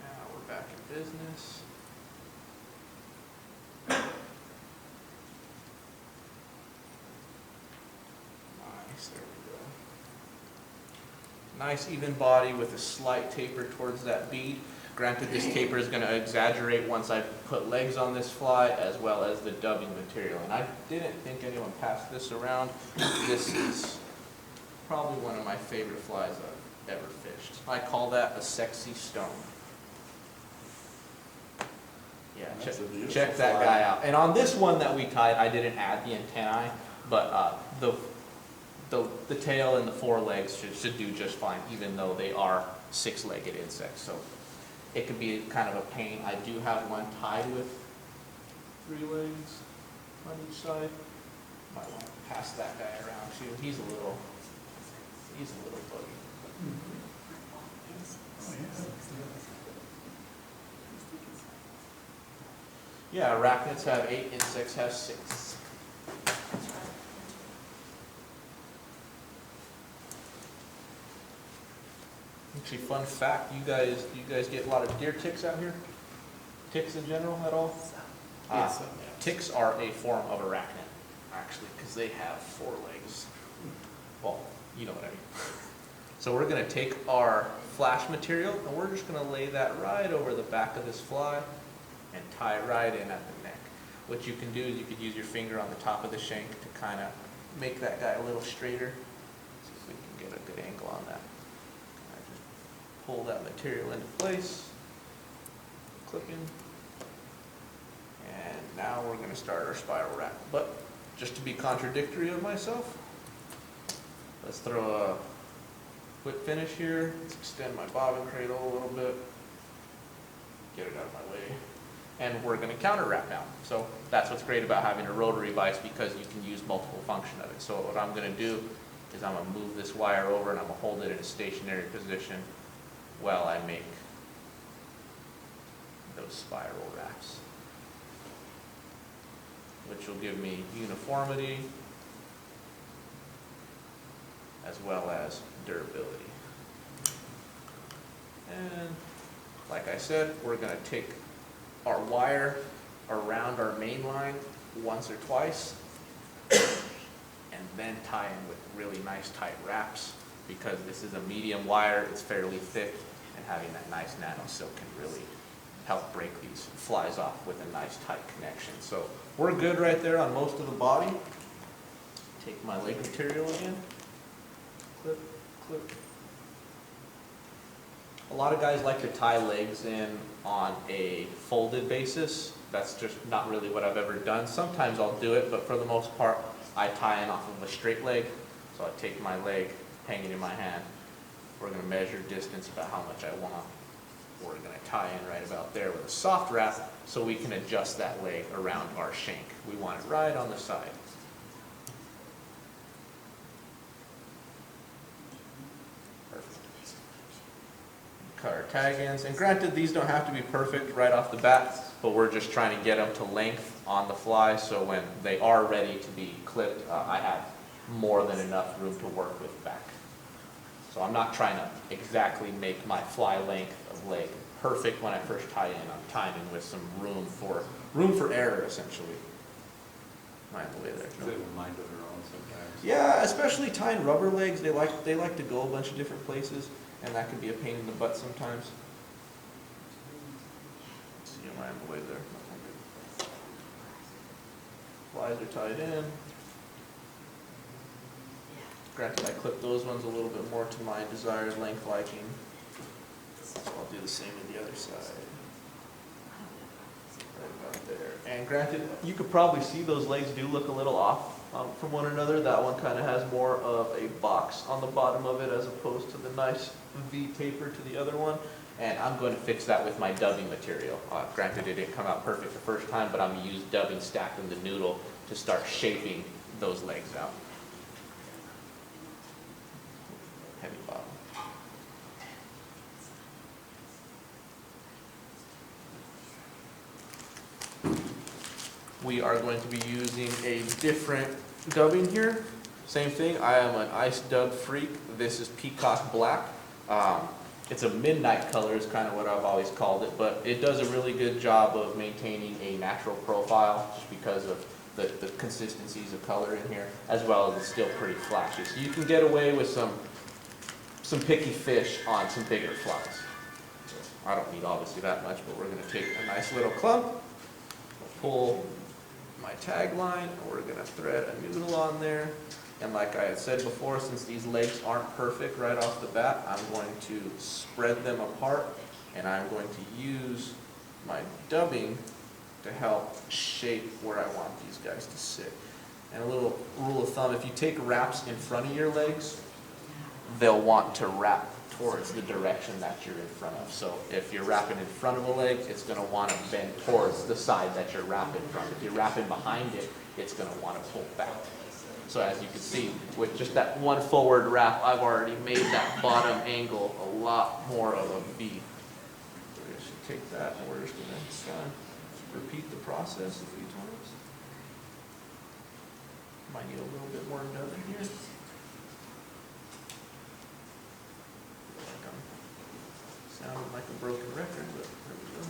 Now we're back in business. Nice, there we go. Nice even body with a slight taper towards that bead. Granted, this taper is going to exaggerate once I put legs on this fly, as well as the dubbing material. And I didn't think anyone passed this around. This is probably one of my favorite flies I've ever fished. I call that a sexy stone. Yeah, check that guy out. And on this one that we tied, I didn't add the antennae, but the tail and the 4 legs should do just fine, even though they are 6-legged insects. So it could be kind of a pain. I do have one tied with 3 legs on each side. Might want to pass that guy around too. He's a little buggy. Yeah, arachnids have 8, insects have 6. Actually, fun fact, you guys get a lot of deer ticks out here? Ticks in general at all? Ticks are a form of arachnid, actually, because they have 4 legs. Well, you know what I mean. So we're going to take our flash material, and we're just going to lay that right over the back of this fly and tie right in at the neck. What you can do is you could use your finger on the top of the shank to kind of make that guy a little straighter. See if we can get a good angle on that. Pull that material into place, clipping, and now we're going to start our spiral wrap. But just to be contradictory of myself, let's throw a whip finish here. Let's extend my bobbin cradle a little bit, get it out of my way, and we're going to counter wrap now. So that's what's great about having a rotary vise, because you can use multiple function of it. So what I'm going to do is I'm gonna move this wire over and I'm gonna hold it in a stationary position while I make those spiral wraps, which will give me uniformity as well as durability. And like I said, we're gonna take our wire around our main line once or twice and then tie in with really nice tight wraps. Because this is a medium wire, it's fairly thick, and having that nice nano silk can really help break these flies off with a nice tight connection. So we're good right there on most of the body. Take my leg material again. Clip, clip. A lot of guys like to tie legs in on a folded basis. That's just not really what I've ever done. Sometimes I'll do it, but for the most part, I tie in off of a straight leg. So I take my leg hanging in my hand. We're gonna measure distance about how much I want. We're gonna tie in right about there with a soft wrap so we can adjust that leg around our shank. We want it right on the side. Perfect. Cut our tag ends, and granted these don't have to be perfect right off the bat, but we're just trying to get them to length on the fly so when they are ready to be clipped, I have more than enough room to work with back. So I'm not trying to exactly make my fly length of leg perfect when I first tie in. I'm tying in with some room for error, essentially. Mind the way there. They have a mind of their own sometimes. Yeah, especially tying rubber legs. They like to go a bunch of different places, and that can be a pain in the butt sometimes. See, I'm right in the way there. Flies are tied in. Granted, I clip those ones a little bit more to my desired length liking. So I'll do the same with the other side. Right about there. And granted, you could probably see those legs do look a little off from one another. That one kind of has more of a box on the bottom of it as opposed to the nice V taper to the other one. And I'm going to fix that with my dubbing material. Granted, it didn't come out perfect the first time, but I'm going to use dubbing stacked in the noodle to start shaping those legs out. Heavy bottom. We are going to be using a different dubbing here. Same thing, I am an ice dub freak. This is peacock black. It's a midnight color is kind of what I've always called it, but it does a really good job of maintaining a natural profile just because of the consistencies of color in here, as well as it's still pretty flashy. So you can get away with some picky fish on some bigger flies. I don't need obviously that much, but we're going to take a nice little clump, pull my tag line, and we're going to thread a noodle on there. And like I had said before, since these legs aren't perfect right off the bat, I'm going to spread them apart, and I'm going to use my dubbing to help shape where I want these guys to sit. And a little rule of thumb, if you take wraps in front of your legs, they'll want to wrap towards the direction that you're in front of. So if you're wrapping in front of a leg, it's going to want to bend towards the side that you're wrapping from. If you're wrapping behind it, it's going to want to pull back. So as you can see, with just that one forward wrap, I've already made that bottom angle a lot more of a V. So we're just going to take that and we're just going to repeat the process a few times. Might need a little bit more dubbing here. Sounded like a broken record, but there we go.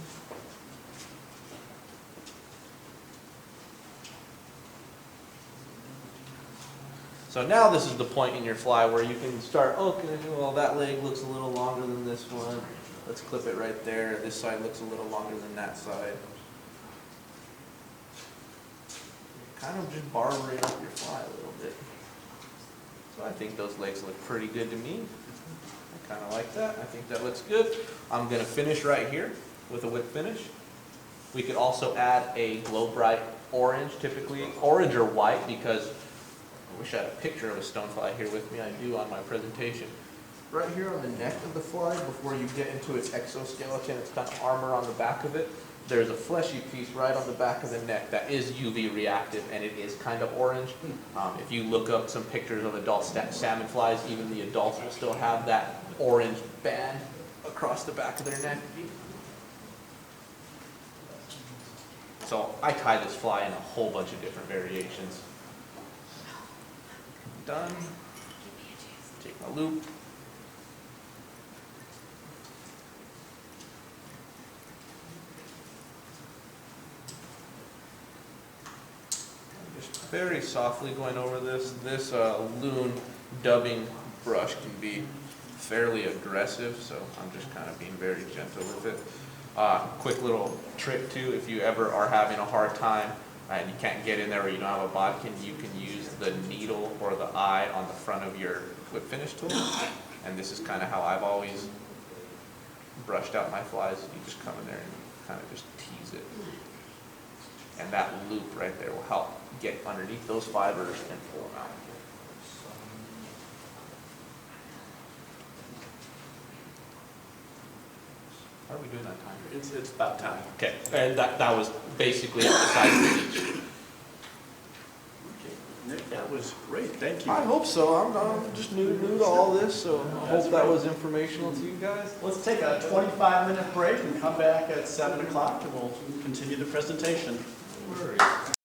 So now this is the point in your fly where you can start, okay, well that leg looks a little longer than this one. Let's clip it right there. This side looks a little longer than that side. Kind of just barbering up your fly a little bit. So I think those legs look pretty good to me. I kind of like that. I think that looks good. I'm going to finish right here with a whip finish. We could also add a glow bright orange, typically orange or white, because I wish I had a picture of a stonefly here with me. I do on my presentation. Right here on the neck of the fly, before you get into its exoskeleton, its kind of armor on the back of it, there's a fleshy piece right on the back of the neck that is UV reactive, and it is kind of orange. If you look up some pictures of adult salmon flies, even the adults will still have that orange band across the back of their neck. So I tie this fly in a whole bunch of different variations. Done. Take my loop. Just very softly going over this. This loon dubbing brush can be fairly aggressive, so I'm just kind of being very gentle with it. Quick little trick too, if you ever are having a hard time and you can't get in there or you don't have a bodkin, you can use the needle or the eye on the front of your whip finish tool. And this is kind of how I've always brushed out my flies. You just come in there and kind of just tease it. And that loop right there will help get underneath those fibers and pull them out. How are we doing that time? It's about time. Okay, and that was basically the size of the leech. Nick, that was great, thank you. I hope so. I'm just new to all this, so I hope that was informational to you guys. Let's take a 25-minute break and come back at 7 o'clock and we'll continue the presentation. No worries.